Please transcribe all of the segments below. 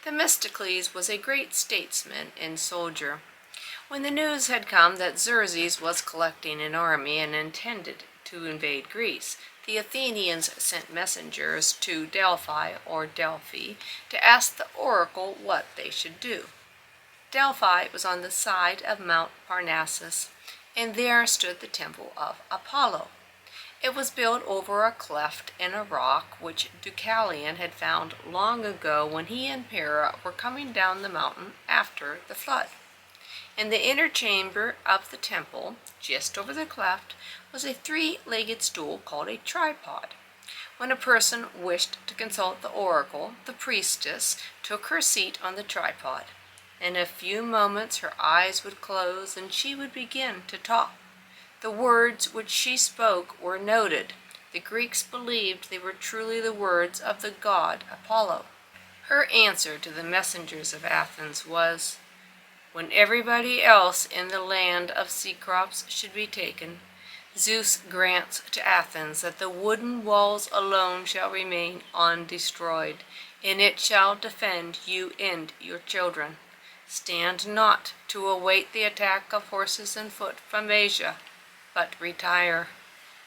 Themistocles was a great statesman and soldier. When the news had come that Xerxes was collecting an army and intended to invade Greece, the Athenians sent messengers to Delphi to ask the oracle what they should do. Delphi was on the side of Mount Parnassus, and there stood the temple of Apollo. It was built over a cleft in a rock which Deucalion had found long ago when he and Pyrrha were coming down the mountain after the flood. In the inner chamber of the temple, just over the cleft, was a three-legged stool called a tripod. When a person wished to consult the oracle, the priestess took her seat on the tripod. In a few moments her eyes would close and she would begin to talk. The words which she spoke were noted. The Greeks believed they were truly the words of the god Apollo. Her answer to the messengers of Athens was, "When everybody else in the land of Cecrops should be taken, Zeus grants to Athens that the wooden walls alone shall remain undestroyed, and it shall defend you and your children. Stand not to await the attack of horses and foot from Asia, but retire.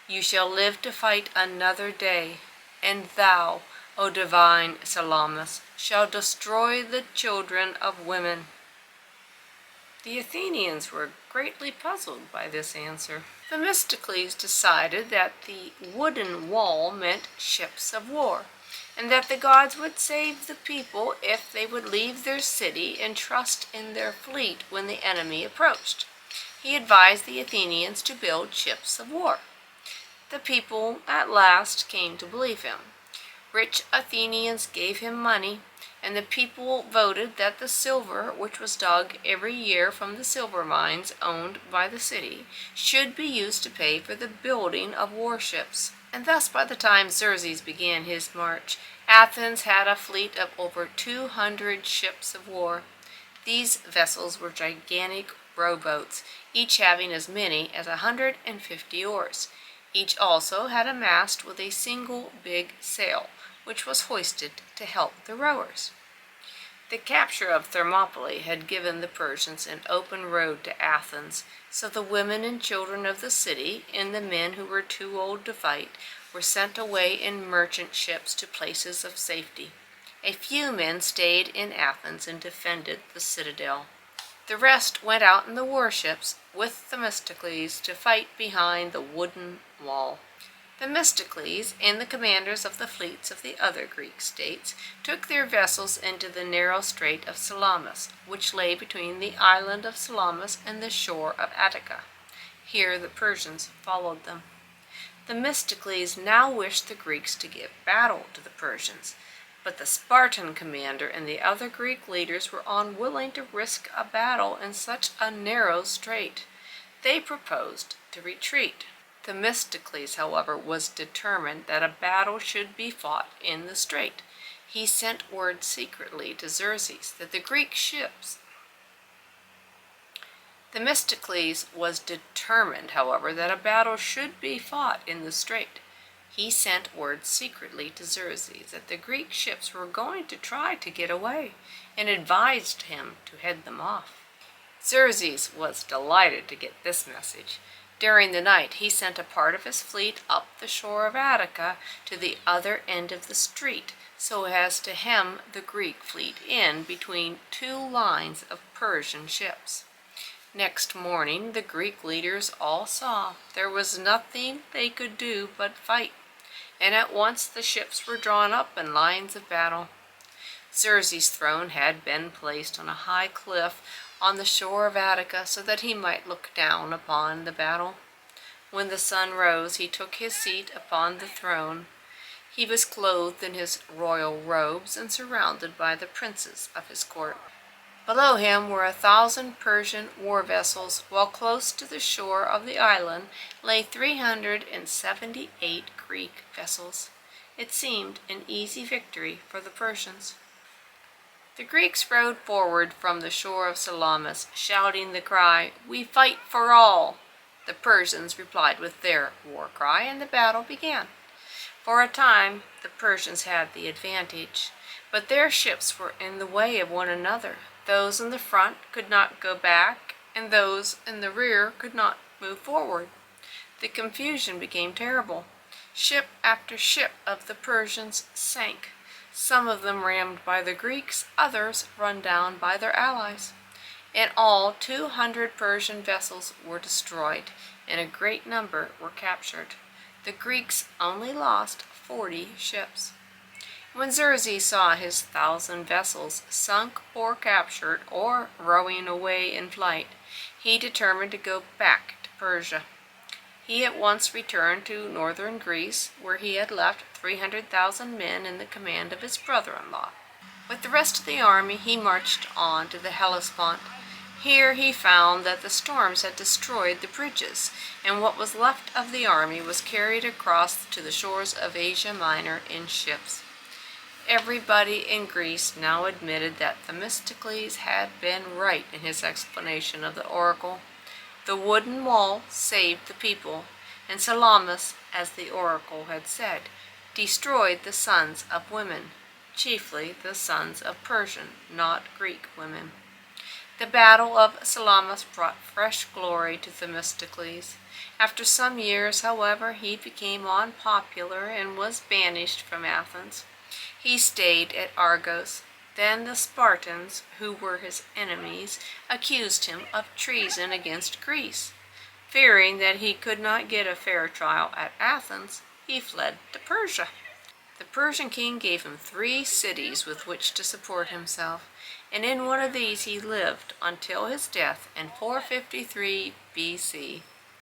You shall live to fight another day, and thou, O divine Salamis, shall destroy the children of women." The Athenians were greatly puzzled by this answer. Themistocles decided that the wooden wall meant ships of war, and that the gods would save the people if they would leave their city and trust in their fleet when the enemy approached. He advised the Athenians to build ships of war. The people at last came to believe him. Rich Athenians gave him money, and the people voted that the silver which was dug every year from the silver mines owned by the city should be used to pay for the building of warships. And thus, by the time Xerxes began his march, Athens had a fleet of over 200 ships of war. These vessels were gigantic rowboats, each having as many as 150 oars. Each also had a mast with a single big sail, which was hoisted to help the rowers. The capture of Thermopylae had given the Persians an open road to Athens, so the women and children of the city, and the men who were too old to fight, were sent away in merchant ships to places of safety. A few men stayed in Athens and defended the citadel. The rest went out in the warships with Themistocles to fight behind the wooden wall. Themistocles and the commanders of the fleets of the other Greek states took their vessels into the narrow strait of Salamis, which lay between the island of Salamis and the shore of Attica. Here the Persians followed them. Themistocles now wished the Greeks to give battle to the Persians, but the Spartan commander and the other Greek leaders were unwilling to risk a battle in such a narrow strait. They proposed to retreat. Themistocles, however, was determined that a battle should be fought in the strait. He sent word secretly to Xerxes that the Greek ships Themistocles was determined, however, that a battle should be fought in the strait. He sent word secretly to Xerxes that the Greek ships were going to try to get away, and advised him to head them off. Xerxes was delighted to get this message. During the night he sent a part of his fleet up the shore of Attica to the other end of the strait, so as to hem the Greek fleet in between two lines of Persian ships. Next morning the Greek leaders all saw there was nothing they could do but fight, and at once the ships were drawn up in lines of battle. Xerxes' throne had been placed on a high cliff on the shore of Attica so that he might look down upon the battle. When the sun rose, he took his seat upon the throne. He was clothed in his royal robes and surrounded by the princes of his court. Below him were 1,000 Persian war vessels, while close to the shore of the island lay 378 Greek vessels. It seemed an easy victory for the Persians. The Greeks rowed forward from the shore of Salamis, shouting the cry, "We fight for all!" The Persians replied with their war cry, and the battle began. For a time the Persians had the advantage, But their ships were in the way of one another. Those in the front could not go back, and those in the rear could not move forward. The confusion became terrible. Ship after ship of the Persians sank, some of them rammed by the Greeks, others run down by their allies. In all, 200 Persian vessels were destroyed, and a great number were captured. The Greeks only lost 40 ships. When Xerxes saw his 1,000 vessels sunk or captured or rowing away in flight, he determined to go back to Persia. He at once returned to northern Greece, where he had left 300,000 men in the command of his brother-in-law. With the rest of the army he marched on to the Hellespont. Here he found that the storms had destroyed the bridges, and what was left of the army was carried across to the shores of Asia Minor in ships. Everybody in Greece now admitted that Themistocles had been right in his explanation of the oracle. The wooden wall saved the people, and Salamis, as the oracle had said, destroyed the sons of women, chiefly the sons of Persian, not Greek women. The battle of Salamis brought fresh glory to Themistocles. After some years, however, he became unpopular and was banished from Athens. He stayed at Argos. Then the Spartans, who were his enemies, accused him of treason against Greece. Fearing that he could not get a fair trial at Athens, he fled to Persia. The Persian king gave him 3 cities with which to support himself, and in one of these he lived until his death in 453 BC.